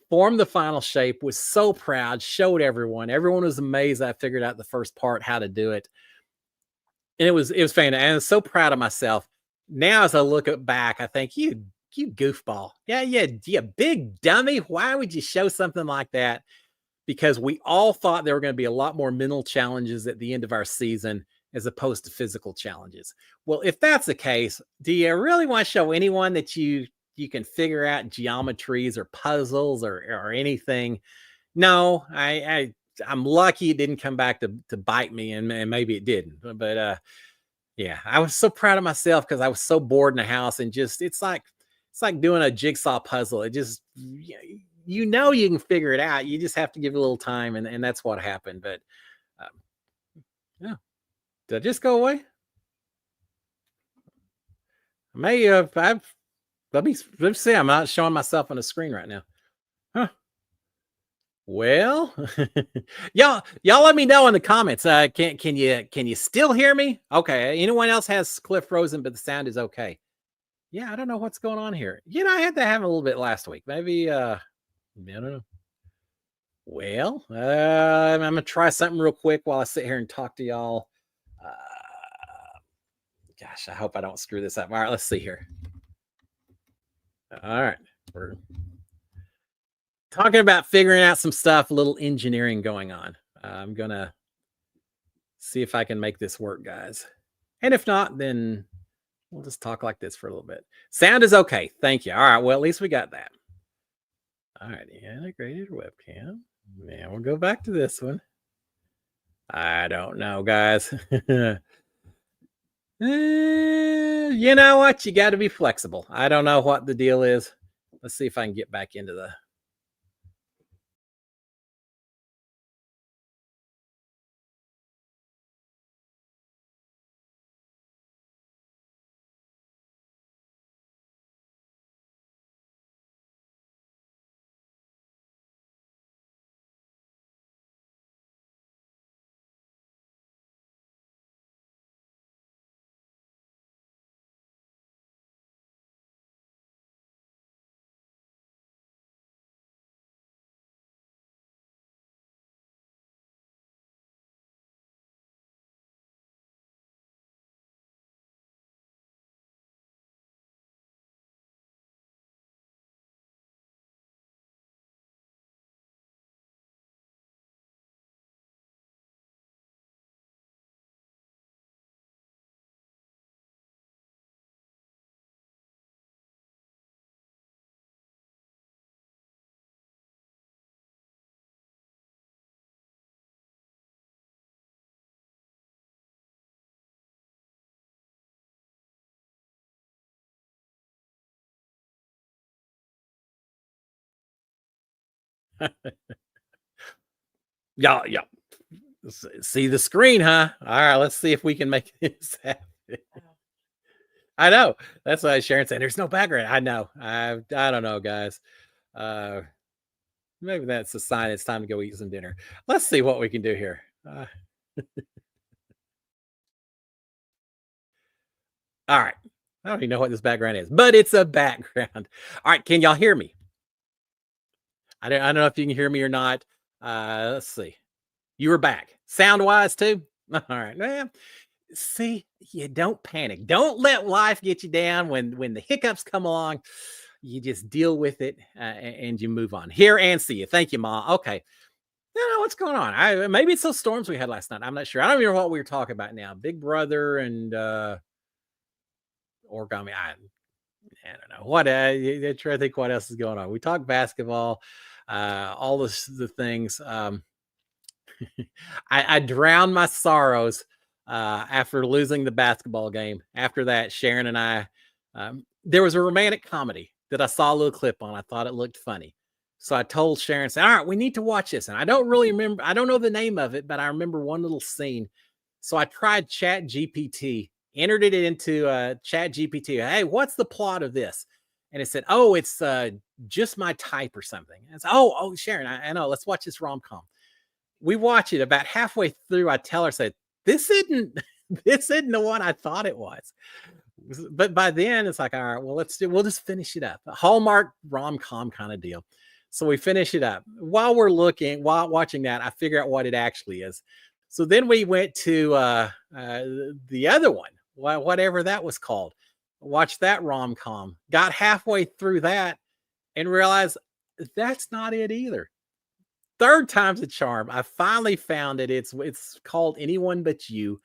Formed the final shape, was so proud, showed everyone. Everyone was amazed I figured out the first part, how to do it. And it was fantastic. And I was so proud of myself. Now, as I look back, I think, you goofball. Yeah, big dummy. Why would you show something like that? Because we all thought there were going to be a lot more mental challenges at the end of our season as opposed to physical challenges. Well, if that's the case, do you really want to show anyone that you can figure out geometries or puzzles or anything? No, I'm lucky it didn't come back to bite me, and maybe it didn't. But yeah, I was so proud of myself because I was so bored in the house, and just it's like doing a jigsaw puzzle. It just, you you can figure it out. You just have to give it a little time, and that's what happened. But um, yeah, did I just go away? May I've let me see. I'm not showing myself on the screen right now. Huh. Well, y'all let me know in the comments. Can you still hear me? Okay. Anyone else has Cliff frozen, but the sound is okay. Yeah, I don't know what's going on here. I had to have a little bit last week. Maybe I don't know. Well, I'm gonna try something real quick while I sit here and talk to y'all. Uh, Gosh, I hope I don't screw this up. All right, let's see here. All right, we're talking about figuring out some stuff, a little engineering going on. I'm gonna see if I can make this work, guys. And if not, then we'll just talk like this for a little bit. Sound is okay. Thank you. All right. Well, at least we got that. All right. Integrated webcam. Man, we'll go back to this one. I don't know, guys. You know what? You got to be flexible. I don't know what the deal is. Let's see if I can get back into the. Y'all see the screen, huh? All right, let's see if we can make this happen. I know. That's why Sharon said there's no background. I know. I don't know, guys. Uh Maybe that's a sign it's time to go eat some dinner. Let's see what we can do here. All right. I don't even know what this background is, but it's a background. All right. Can y'all hear me? I don't know if you can hear me or not. Let's see. You were back. Sound wise too? All right. Well, see, you don't panic. Don't let life get you down when the hiccups come along. You just deal with it and you move on. Here and see you. Thank you, Ma. Okay. You know what's going on? Maybe it's those storms we had last night. I'm not sure. I don't even know what we were talking about now. Big Brother and Origami. I don't know what. I try to think what else is going on. We talk basketball, all the things. I drowned my sorrows after losing the basketball game. After that, Sharon and I, there was a romantic comedy that I saw a little clip on. I thought it looked funny. So I told Sharon, "All right, we need to watch this." And I don't really remember, I don't know the name of it, but I remember one little scene. So I tried Chat GPT, entered it into Chat GPT. Hey, what's the plot of this? And it said, "Oh, it's just my type or something." And it's, oh, Sharon, I know. Let's watch this rom com. We watch it. About halfway through, I tell her, "said This isn't this isn't the one I thought it was." But by then, it's like, all right, well, we'll just finish it up. A Hallmark rom com kind of deal. So we finish it up. While watching that, I figure out what it actually is. So then we went to the other one, whatever that was called. Watched that rom com. Got halfway through that and realized that's not it either. Third time's a charm. I finally found it. It's called Anyone But You.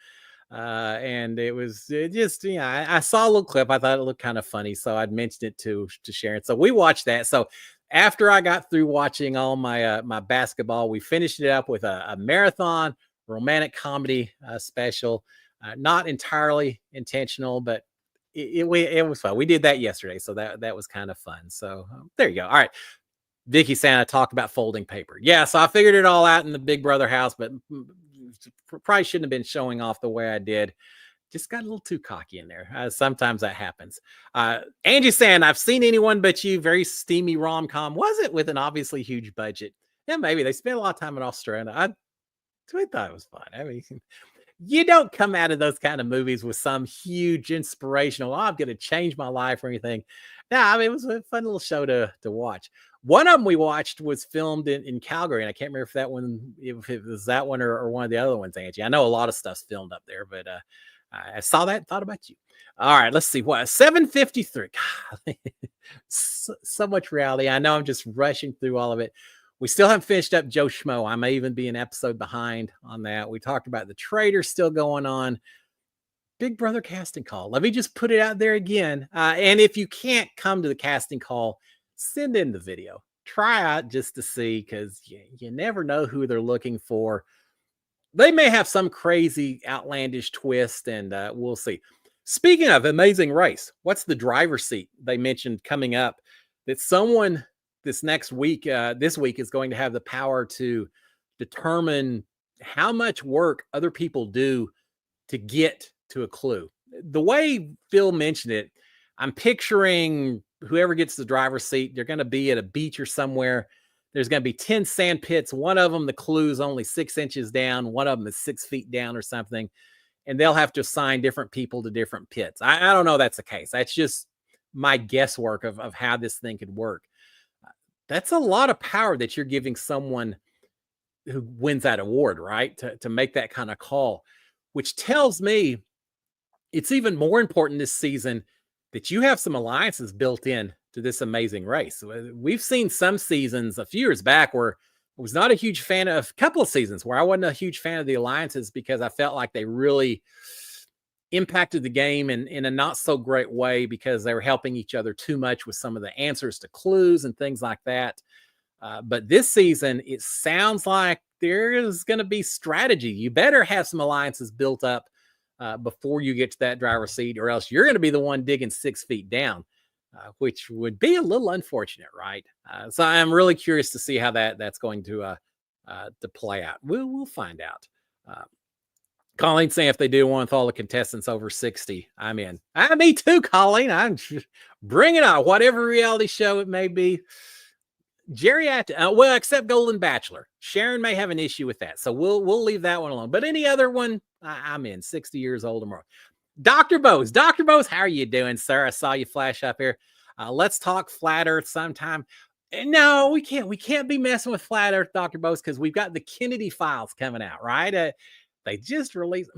And it just, I saw a little clip. I thought it looked kind of funny. So I'd mentioned it to Sharon. So we watched that. So after I got through watching all my my basketball, we finished it up with a marathon romantic comedy special. Not entirely intentional, but it was fun. We did that yesterday. So that was kind of fun. So there you go. All right. Vicky saying I talked about folding paper. Yeah, so I figured it all out in the Big Brother house, but probably shouldn't have been showing off the way I did. Just got a little too cocky in there. Sometimes that happens. Angie saying, I've seen Anyone But You, very steamy rom-com. Was it with an obviously huge budget? Yeah, maybe. They spent a lot of time in Australia. I thought it was fun. I mean, you don't come out of those kind of movies with some huge inspirational, oh, I'm going to change my life or anything. No, I mean, it was a fun little show to watch. One of them we watched was filmed in Calgary, and I can't remember if it was that one or one of the other ones, Angie. I know a lot of stuff's filmed up there, but I saw that and thought about you. All right, let's see. What, 7:53? So much reality. I know I'm just rushing through all of it. We still haven't finished up Joe Schmo. I may even be an episode behind on that. We talked about the traitor still going on. Big Brother casting call. Let me just put it out there again. And if you can't come to the casting call, send in the video. Try out just to see, because you never know who they're looking for. They may have some crazy, outlandish twist, and we'll see. Speaking of Amazing Race, what's the driver's seat they mentioned coming up? That someone this week is going to have the power to determine how much work other people do to get to a clue. The way Phil mentioned it, I'm picturing whoever gets the driver's seat, they're going to be at a beach or somewhere. There's going to be 10 sand pits. One of them, the clue's only 6 inches down. One of them is 6 feet down or something. And they'll have to assign different people to different pits. I don't know if that's the case. That's just my guesswork of how this thing could work. That's a lot of power that you're giving someone who wins that award, right? To make that kind of call, which tells me it's even more important this season that you have some alliances built in to this Amazing Race. We've seen some seasons a few years back where I was not a huge fan of a couple of seasons where I wasn't a huge fan of the alliances because I felt like they really impacted the game in a not so great way because they were helping each other too much with some of the answers to clues and things like that. But this season, it sounds like there is going to be strategy. You better have some alliances built up before you get to that driver's seat, or else you're going to be the one digging 6 feet down, which would be a little unfortunate, right? So I'm really curious to see how that's going to play out. We'll find out. Colleen saying if they do one with all the contestants over 60, I'm in. Me too, Colleen. I'm bring it on. Whatever reality show it may be. Well, except Golden Bachelor. Sharon may have an issue with that, so we'll leave that one alone. But any other one, I'm in. 60 years old or more. Dr. Bose, how are you doing, sir? I saw you flash up here. Let's talk flat Earth sometime. No, we can't. We can't be messing with flat Earth, Dr. Bose, because we've got the Kennedy files coming out, right? They just released.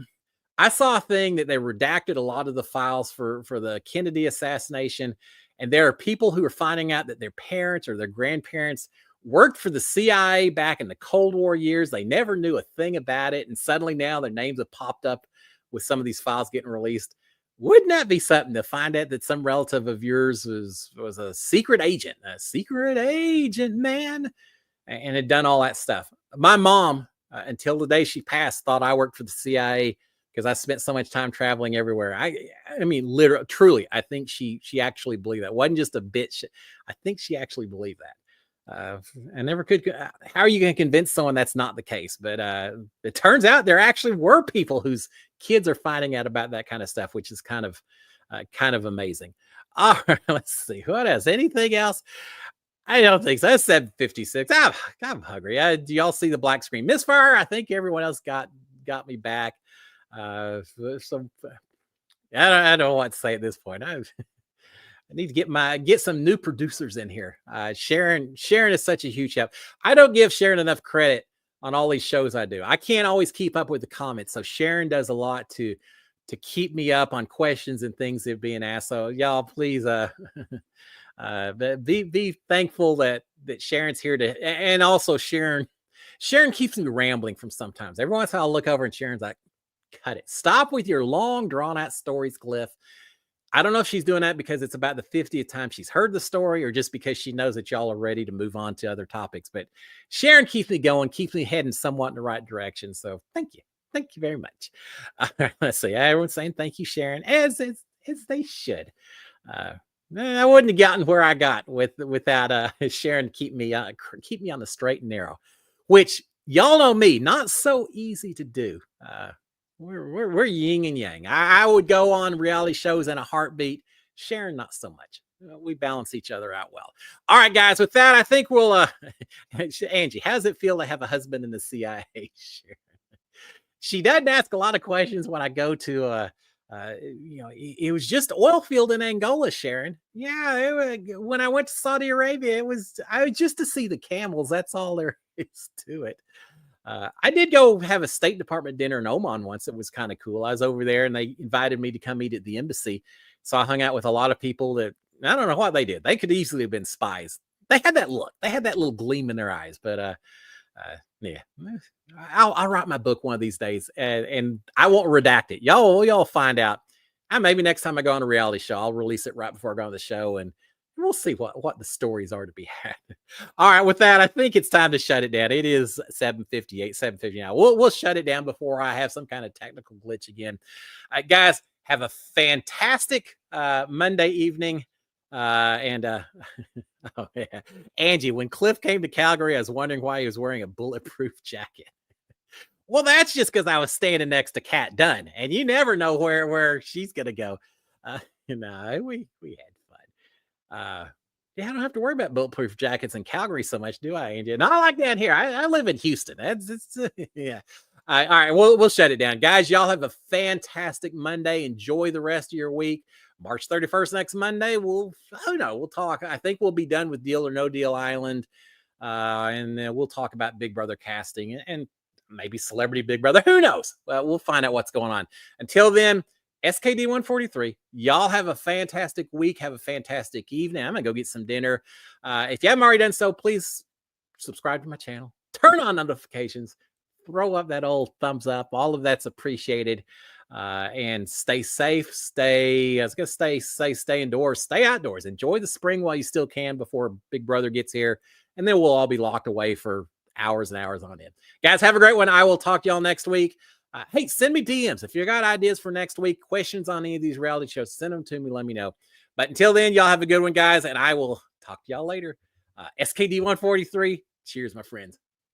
I saw a thing that they redacted a lot of the files for the Kennedy assassination. And there are people who are finding out that their parents or their grandparents worked for the CIA back in the Cold War years. They never knew a thing about it. And suddenly now their names have popped up with some of these files getting released. Wouldn't that be something to find out that some relative of yours was a secret agent, man, and had done all that stuff? My mom, until the day she passed, thought I worked for the CIA because I spent so much time traveling everywhere. I mean, literally, truly, I think she actually believed that. It wasn't just a bitch. I think she actually believed that. I never could. How are you going to convince someone that's not the case? But it turns out there actually were people whose kids are finding out about that kind of stuff, which is kind of amazing. All right, let's see. What else? Anything else? I don't think so. That's 7:56. I'm hungry. Do y'all see the black screen? Miss Fur, I think everyone else got me back. I don't know what to say at this point. I need to get some new producers in here. Sharon is such a huge help. I don't give Sharon enough credit on all these shows I do. I can't always keep up with the comments, so Sharon does a lot to keep me up on questions and things that are being asked. So y'all, please be thankful that Sharon's here and also Sharon keeps me rambling from sometimes. Every once in a while I'll look over and Sharon's like, cut it. Stop with your long drawn out stories, Cliff. I don't know if she's doing that because it's about the 50th time she's heard the story or just because she knows that y'all are ready to move on to other topics. But Sharon keeps me going, keeps me heading somewhat in the right direction. So thank you. Thank you very much. Let's see. Everyone's saying thank you, Sharon, as they should. I wouldn't have gotten where I got without Sharon keep me on the straight and narrow, which y'all know me, not so easy to do. We're yin and yang. I would go on reality shows in a heartbeat. Sharon, not so much. We balance each other out well. All right, guys. With that, I think we'll. Angie, how does it feel to have a husband in the CIA? Sharon? She doesn't ask a lot of questions when I go to it was just oil field in Angola, Sharon. Yeah, when I went to Saudi Arabia, I was just to see the camels. That's all there is to it. I did go have a State Department dinner in Oman once. It was kind of cool. I was over there and they invited me to come eat at the embassy. So I hung out with a lot of people that I don't know what they did. They could easily have been spies. They had that look. They had that little gleam in their eyes. But yeah, I'll write my book one of these days, and I won't redact it. Y'all find out. And maybe next time I go on a reality show, I'll release it right before I go on the show, and we'll see what the stories are to be had. All right, with that, I think it's time to shut it down. It is 7:58, 7:59. We'll shut it down before I have some kind of technical glitch again. Guys, have a fantastic Monday evening. Oh yeah, Angie. When Cliff came to Calgary, I was wondering why he was wearing a bulletproof jacket. Well, that's just because I was standing next to Kat Dunn, and you never know where she's gonna go. We had fun. Yeah, I don't have to worry about bulletproof jackets in Calgary so much, do I, Angie? Not like down here. I live in Houston. Yeah. All right, we'll shut it down, guys. Y'all have a fantastic Monday. Enjoy the rest of your week. March 31st next Monday. We'll talk. I think we'll be done with Deal or No Deal Island, and then we'll talk about Big Brother casting and maybe Celebrity Big Brother. Who knows? Well, we'll find out what's going on. Until then, SKD 143. Y'all have a fantastic week. Have a fantastic evening. I'm gonna go get some dinner. If you haven't already done so, please subscribe to my channel. Turn on notifications. Throw up that old thumbs up. All of that's appreciated. And stay safe. Stay indoors. Stay outdoors. Enjoy the spring while you still can before Big Brother gets here. And then we'll all be locked away for hours and hours on end. Guys, have a great one. I will talk to y'all next week. Hey, send me DMs. If you got ideas for next week, questions on any of these reality shows, send them to me. Let me know. But until then, y'all have a good one, guys. And I will talk to y'all later. SKD 143. Cheers, my friends.